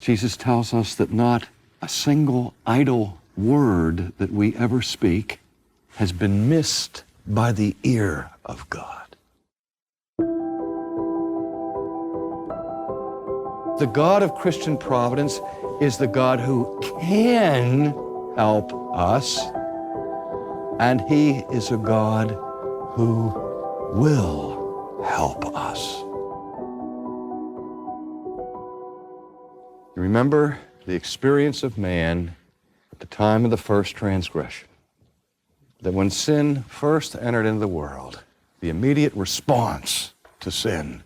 Jesus tells us that not a single idle word that we ever speak has been missed by the ear of God. The God of Christian providence is the God who can help us, and He is a God who will help us. You remember the experience of man at the time of the first transgression, that when sin first entered into the world, the immediate response to sin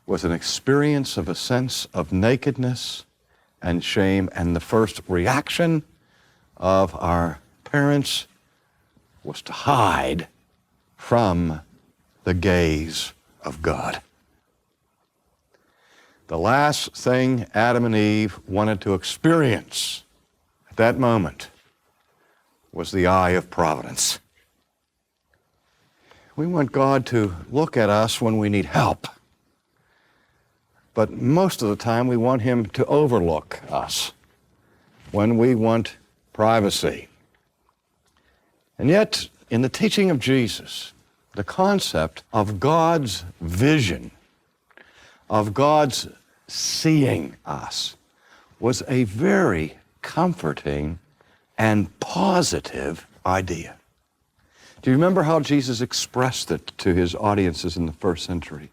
was an experience of a sense of nakedness and shame, and the first reaction of our parents was to hide from the gaze of God. The last thing Adam and Eve wanted to experience at that moment was the eye of providence. We want God to look at us when we need help, but most of the time we want Him to overlook us when we want privacy. And yet, in the teaching of Jesus, the concept of God's vision, of God's seeing us, was a very comforting and positive idea. Do you remember how Jesus expressed it to His audiences in the first century?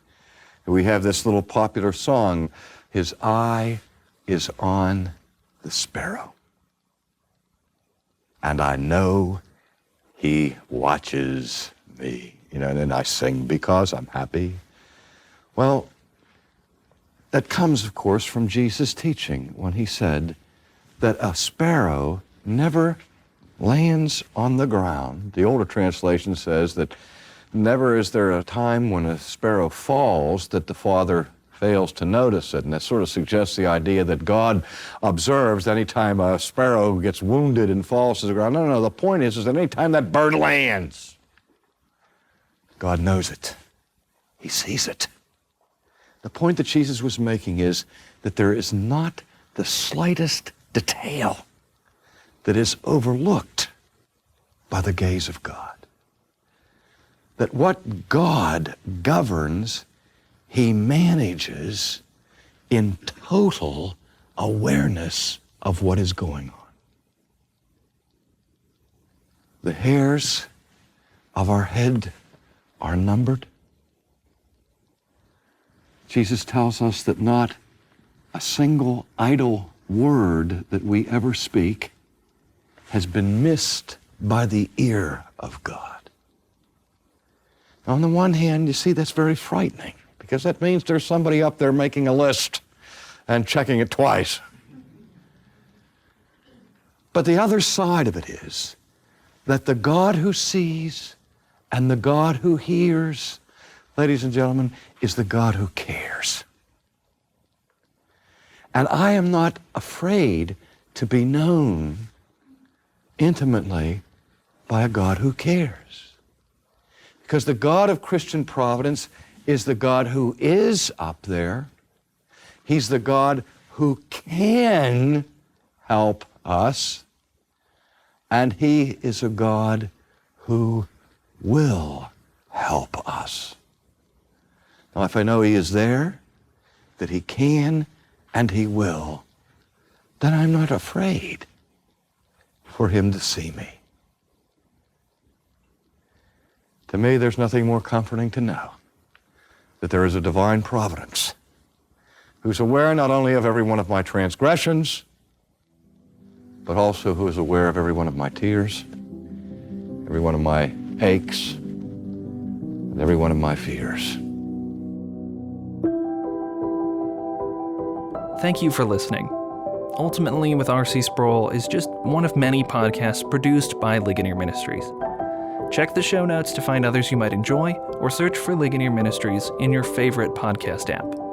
We have this little popular song, "His eye is on the sparrow, and I know He watches me." And then I sing, "Because I'm happy." Well, that comes, of course, from Jesus' teaching when He said that a sparrow never lands on the ground. The older translation says that never is there a time when a sparrow falls that the Father fails to notice it. And that sort of suggests the idea that God observes any time a sparrow gets wounded and falls to the ground. No, the point is that any time that bird lands, God knows it. He sees it. The point that Jesus was making is that there is not the slightest detail that is overlooked by the gaze of God. That what God governs, He manages in total awareness of what is going on. The hairs of our head are numbered. Jesus tells us that not a single idle word that we ever speak has been missed by the ear of God. On the one hand, you see, that's very frightening, because that means there's somebody up there making a list and checking it twice. But the other side of it is that the God who sees and the God who hears, ladies and gentlemen, is the God who cares. And I am not afraid to be known intimately by a God who cares. Because the God of Christian providence is the God who is up there. He's the God who can help us. And He is a God who will help us. Now, if I know He is there, that He can and He will, then I'm not afraid for Him to see me. To me, there's nothing more comforting to know that there is a divine providence who's aware not only of every one of my transgressions, but also who is aware of every one of my tears, every one of my aches, and every one of my fears. Thank you for listening. Ultimately with R.C. Sproul is just one of many podcasts produced by Ligonier Ministries. Check the show notes to find others you might enjoy, or search for Ligonier Ministries in your favorite podcast app.